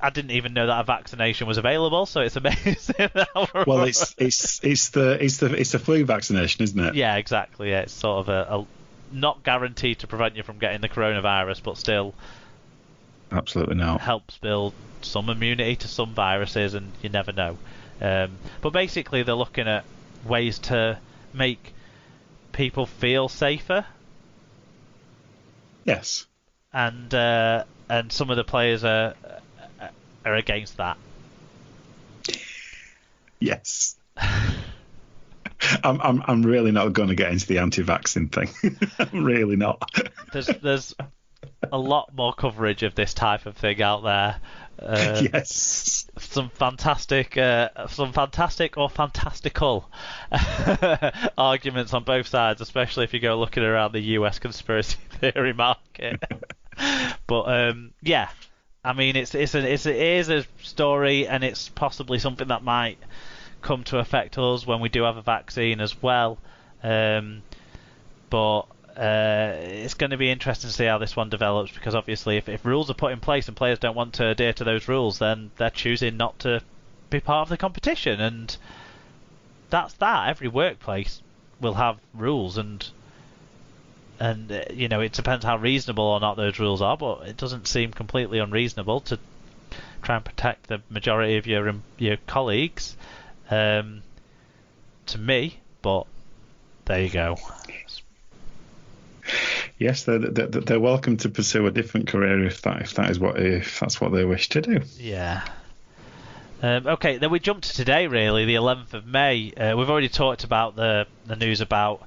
I didn't even know that a vaccination was available, so it's amazing. Well, it's the flu vaccination, isn't it? Yeah, exactly. Yeah, it's sort of a not guaranteed to prevent you from getting the coronavirus, but still Absolutely not. helps build some immunity to some viruses, and you never know. But basically, they're looking at ways to make people feel safer. Yes. And some of the players are against that. Yes. I'm really not going to get into the anti-vaccine thing. I'm really not. There's a lot more coverage of this type of thing out there. Yes. Some fantastic or fantastical arguments on both sides, especially if you go looking around the US conspiracy theory market. But yeah, I mean, it is a story, and it's possibly something that might come to affect us when we do have a vaccine as well. But it's going to be interesting to see how this one develops, because obviously if rules are put in place and players don't want to adhere to those rules, then they're choosing not to be part of the competition, and that's that. Every workplace will have rules, and you know, it depends how reasonable or not those rules are, but it doesn't seem completely unreasonable to try and protect the majority of your colleagues, to me. But there you go. Yes, they're welcome to pursue a different career if that's what they wish to do. Yeah. Okay, then we jump to today, really, the 11th of May. We've already talked about the news about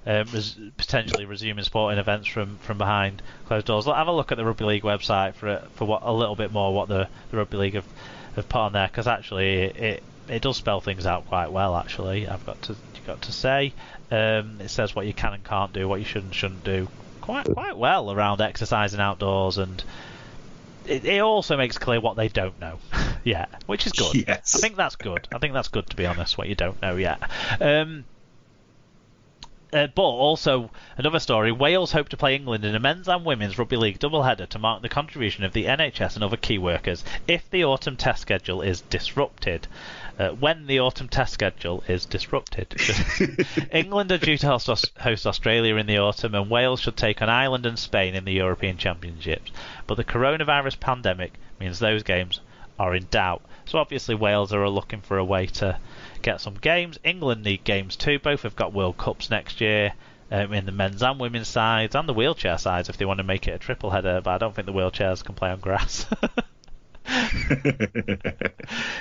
potentially resuming sporting events from behind closed doors. Have a look at the Rugby League website for what a little bit more what the Rugby League have put on there, because actually it does spell things out quite well. Actually, I've got to say, it says what you can and can't do, what you should and shouldn't do, quite well around exercising outdoors, and it also makes clear what they don't know. Yeah, which is good. Yes. I think that's good. To be honest, what you don't know yet. But also, another story, Wales hope to play England in a men's and women's rugby league doubleheader to mark the contribution of the NHS and other key workers if the autumn test schedule is disrupted. When the autumn test schedule is disrupted. England are due to host Australia in the autumn, and Wales should take on Ireland and Spain in the European Championships. But the coronavirus pandemic means those games are in doubt. So obviously Wales are looking for a way to get some games. England need games too. Both have got World Cups next year, in the men's and women's sides, and the wheelchair sides if they want to make it a triple header, but I don't think the wheelchairs can play on grass.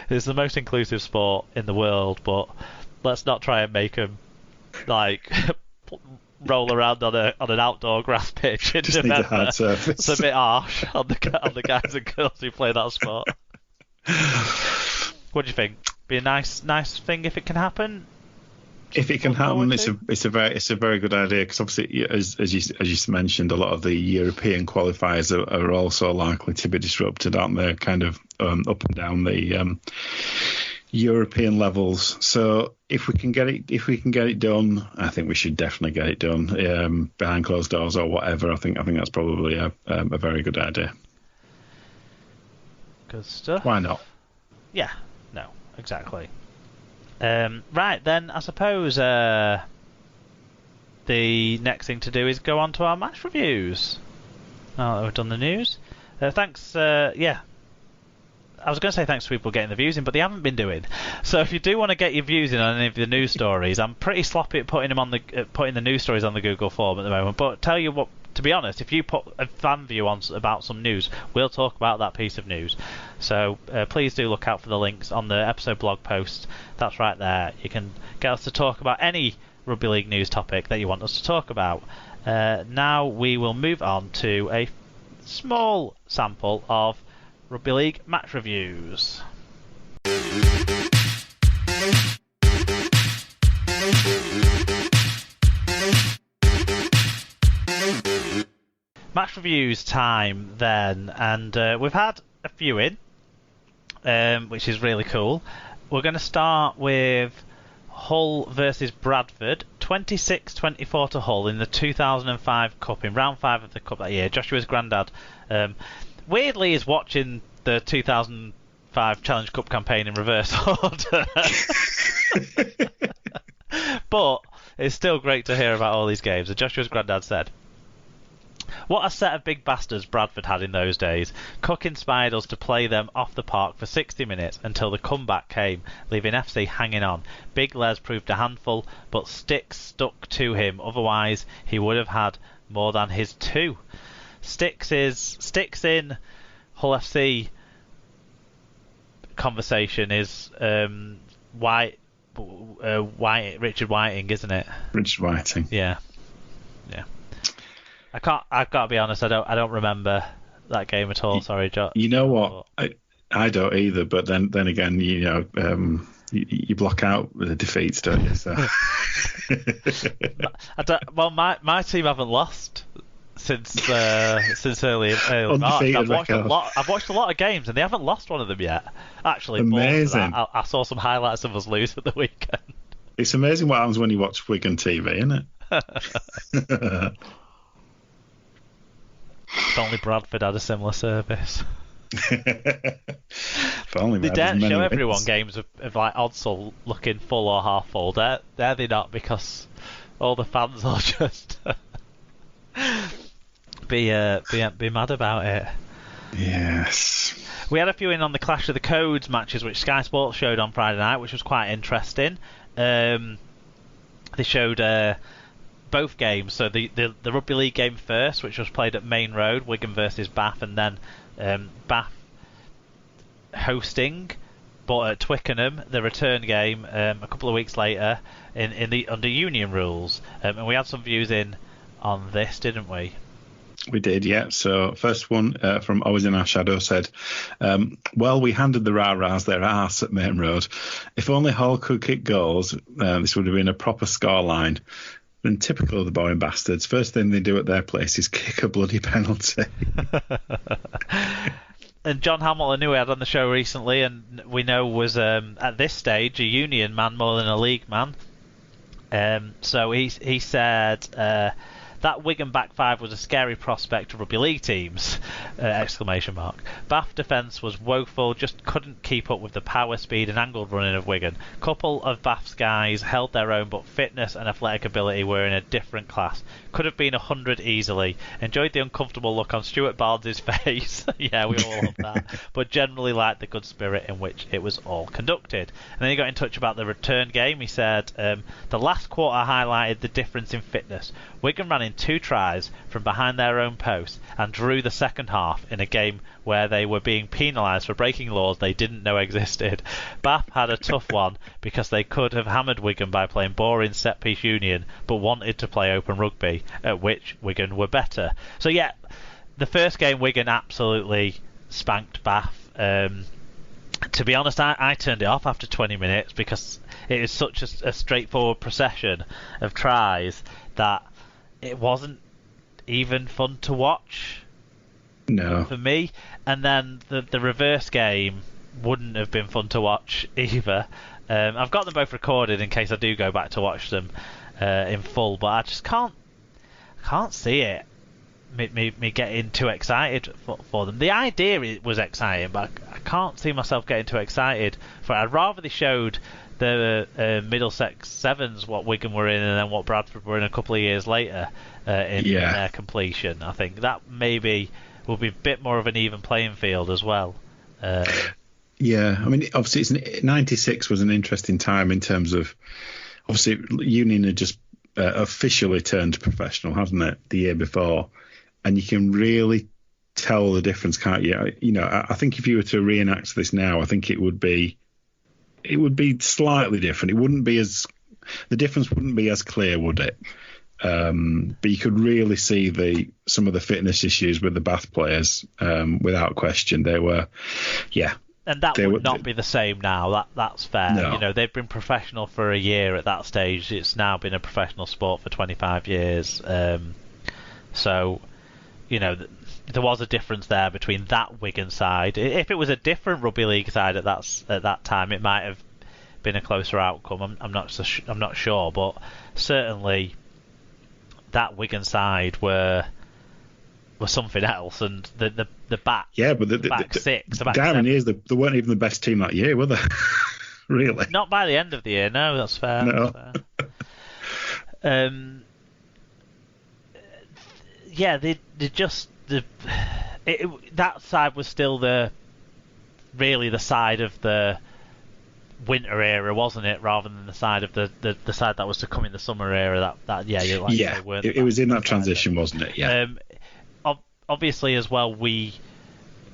It's the most inclusive sport in the world, but let's not try and make them like roll around on an outdoor grass pitch in Just need a hard surface. It's a bit harsh on the guys and girls who play that sport. What do you think? Be a nice thing if it can happen. If it can happen, it's a very good idea, because obviously, as you mentioned, a lot of the European qualifiers are also likely to be disrupted, aren't they? Kind of up and down the European levels. So if we can get it done, I think we should definitely get it done behind closed doors or whatever. I think that's probably a very good idea. Good stuff. Why not? Yeah. No. Exactly. Right then, I suppose the next thing to do is go on to our match reviews. Now that we've done the news, thanks. Yeah, I was going to say thanks to people getting the views in, but they haven't been doing. So if you do want to get your views in on any of the news stories, I'm pretty sloppy at putting the news stories on the Google form at the moment. But tell you what, to be honest, if you put a fan view on about some news, we'll talk about that piece of news. So please do look out for the links on the episode blog post. That's right there. You can get us to talk about any rugby league news topic that you want us to talk about. Now we will move on to a small sample of rugby league match reviews. Match reviews time then, and we've had a few in, which is really cool. We're going to start with Hull versus Bradford, 26-24 to Hull in the 2005 Cup, in round 5 of the Cup that year. Joshua's granddad weirdly is watching the 2005 Challenge Cup campaign in reverse order. But it's still great to hear about all these games. And Joshua's granddad said, "What a set of big bastards Bradford had in those days. Cook inspired us to play them off the park for 60 minutes until the comeback came, leaving FC hanging on. Big Les proved a handful, but Sticks stuck to him. Otherwise, he would have had more than his two." Sticks in Hull FC conversation is Richard Whiting, isn't it? Richard Whiting. Yeah. I've got to be honest. I don't remember that game at all. Sorry, Joe. You know what? I don't either. But then again, you block out the defeats, don't you? So. My team haven't lost since early March. I've watched a lot of games and they haven't lost one of them yet. Actually, amazing. I saw some highlights of us lose at the weekend. It's amazing what happens when you watch Wigan TV, isn't it? If only Bradford had a similar service. If only they don't show everyone games of like Odsal looking full or half full. They're not, because all the fans will just be mad about it. Yes. We had a few in on the Clash of the Codes matches, which Sky Sports showed on Friday night, which was quite interesting. They showed both games. So the Rugby League game first, which was played at Main Road, Wigan versus Bath, and then Bath hosting, but at Twickenham, the return game a couple of weeks later in the under union rules. And we had some views in on this, didn't we? We did, yeah. So first one from Always in Our Shadow said, well, we handed the rah-rahs their arse at Main Road. If only Hull could kick goals, this would have been a proper scoreline. And typical of the boring bastards, first thing they do at their place is kick a bloody penalty. And John Hamilton, who we had on the show recently, and we know was at this stage a union man more than a league man. So he said that Wigan back five was a scary prospect to rugby league teams! ! Bath defence was woeful, just couldn't keep up with the power, speed and angled running of Wigan. Couple of Bath's guys held their own, but fitness and athletic ability were in a different class. Could have been 100 easily. Enjoyed the uncomfortable look on Stuart Barnes' face. Yeah, we all love that. But generally liked the good spirit in which it was all conducted. And then he got in touch about the return game. He said, the last quarter highlighted the difference in fitness. Wigan ran in 2 tries from behind their own post and drew the second half in a game where they were being penalised for breaking laws they didn't know existed. Bath had a tough one because they could have hammered Wigan by playing boring set-piece union but wanted to play open rugby, at which Wigan were better. So yeah, the first game Wigan absolutely spanked Bath. To be honest, I turned it off after 20 minutes because it is such a straightforward procession of tries that it wasn't even fun to watch. No. For me. And then the reverse game wouldn't have been fun to watch either. I've got them both recorded in case I do go back to watch them in full, but I just can't see it. Me getting too excited for them. The idea was exciting, but I can't see myself getting too excited for it. I'd rather they showed the Middlesex Sevens, what Wigan were in, and then what Bradford were in a couple of years later in their completion. I think that maybe will be a bit more of an even playing field as well. Yeah, I mean, obviously, 96 was an interesting time in terms of, obviously, Union had just officially turned professional, hasn't it, the year before? And you can really tell the difference, can't you? You know, I think if you were to reenact this now, I think it would be slightly different. It wouldn't be the difference wouldn't be as clear, would it? But you could really see some of the fitness issues with the Bath players, without question. They were, yeah. And that would not be the same now. That's fair. No. You know, they've been professional for a year at that stage. It's now been a professional sport for 25 years. So, you know, there was a difference there between that Wigan side. If it was a different rugby league side at that time, it might have been a closer outcome. I'm not sure, but certainly that Wigan side were were something else, and the back but the back six, the back Darren seven. is they weren't even the best team that year, were they? Really? Not by the end of the year. No, that's fair. No. That's fair. Yeah, they just that side was still really the side of the winter era, wasn't it? Rather than the side of the side that was to come in the summer era. It was in that transition, wasn't it? Yeah. Obviously, as well, we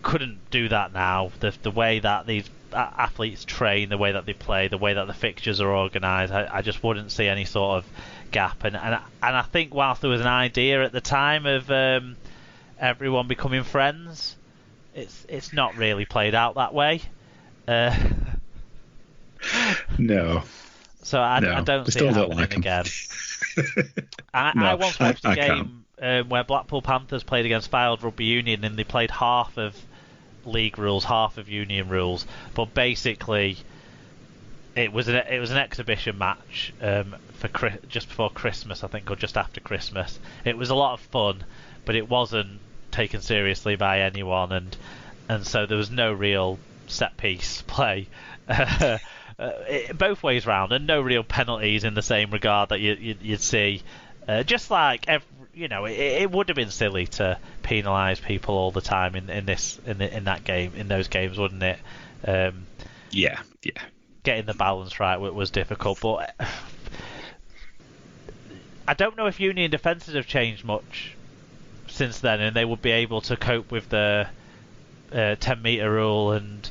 couldn't do that now. The way that these athletes train, the way that they play, the way that the fixtures are organised, I just wouldn't see any sort of gap. And I think whilst there was an idea at the time of everyone becoming friends, it's not really played out that way. No. So I don't see it happening again. I once watched a game where Blackpool Panthers played against Fylde Rugby Union, and they played half of league rules, half of union rules, but basically it was an exhibition match for just before Christmas, I think, or just after Christmas. It was a lot of fun, but it wasn't taken seriously by anyone, and so there was no real set piece play. Both ways round, and no real penalties in the same regard that you'd see. Just like it would have been silly to penalise people all the time in those games, wouldn't it? Yeah. Getting the balance right was difficult, but I don't know if Union defences have changed much since then, and they would be able to cope with the 10-metre rule and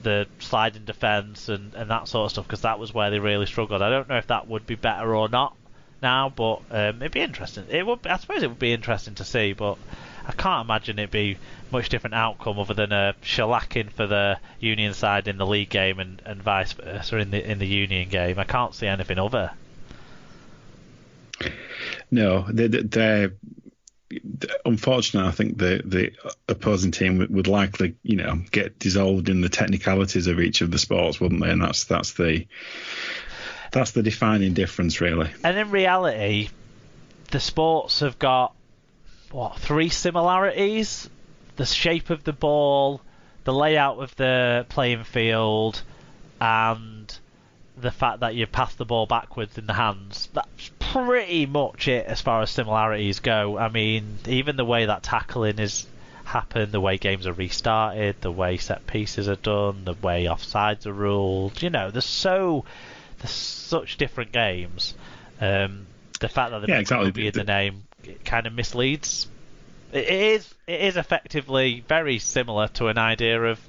the sliding defence and that sort of stuff, because that was where they really struggled. I don't know if that would be better or not now, but it'd be interesting. I suppose it would be interesting to see, but I can't imagine it'd be much different outcome other than a shellacking for the Union side in the league game and vice versa in the Union game. I can't see anything other. No, they're unfortunately, I think the opposing team would likely, get dissolved in the technicalities of each of the sports, wouldn't they? And that's the defining difference, really. And in reality, the sports have got 3 similarities: the shape of the ball, the layout of the playing field, and the fact that you pass the ball backwards in the hands. That's pretty much it as far as similarities go. I mean, even the way that tackling is happened, the way games are restarted, the way set pieces are done, the way offsides are ruled. There's such different games. The fact that the be in the name, it kind of misleads. It is effectively very similar to an idea of,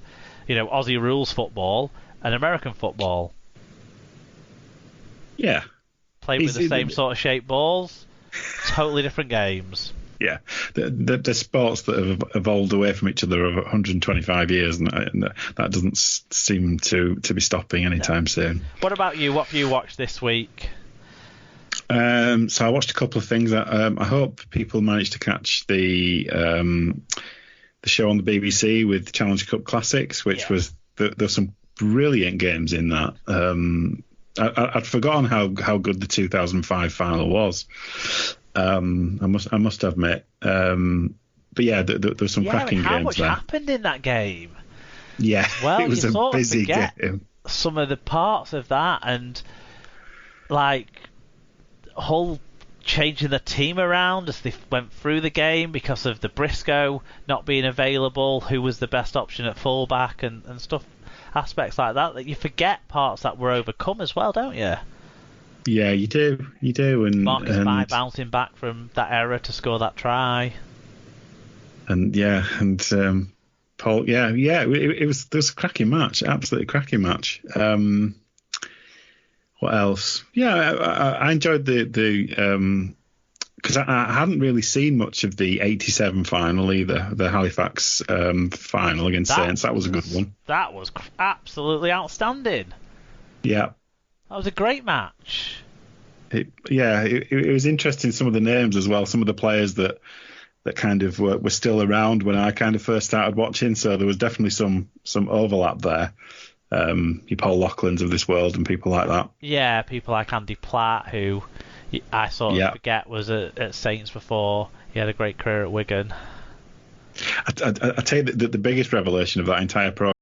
Aussie rules football and American football. Yeah. Played with the same sort of shaped balls, totally different games. Yeah, the sports that have evolved away from each other over 125 years, and that doesn't seem to be stopping anytime soon. What about you? What have you watched this week? So I watched a couple of things. I hope people managed to catch the show on the BBC with Challenge Cup Classics, which was there's some brilliant games in that. I'd forgotten how good the 2005 final was. I must admit. But yeah, there were some cracking games there. How much happened in that game? Yeah, well, it was a busy game. Some of the parts of that, and Hull changing the team around as they went through the game because of the Briscoe not being available, who was the best option at fullback, and stuff. Aspects like that you forget parts that were overcome as well, don't you? Yeah, you do. And Marcus Knight bouncing back from that error to score that try. And Paul, it was a cracking match, absolutely cracking match. What else? Yeah, I enjoyed the because I hadn't really seen much of the 87 final either, the Halifax final against Saints. That was a good one. That was absolutely outstanding. Yeah. That was a great match. It was interesting, some of the names as well, some of the players that kind of were still around when I kind of first started watching, so there was definitely some overlap there. Your Paul Loughlin's of this world and people like that. Yeah, people like Andy Platt, who I sort of forget was at Saints before. He had a great career at Wigan. I tell you that the biggest revelation of that entire program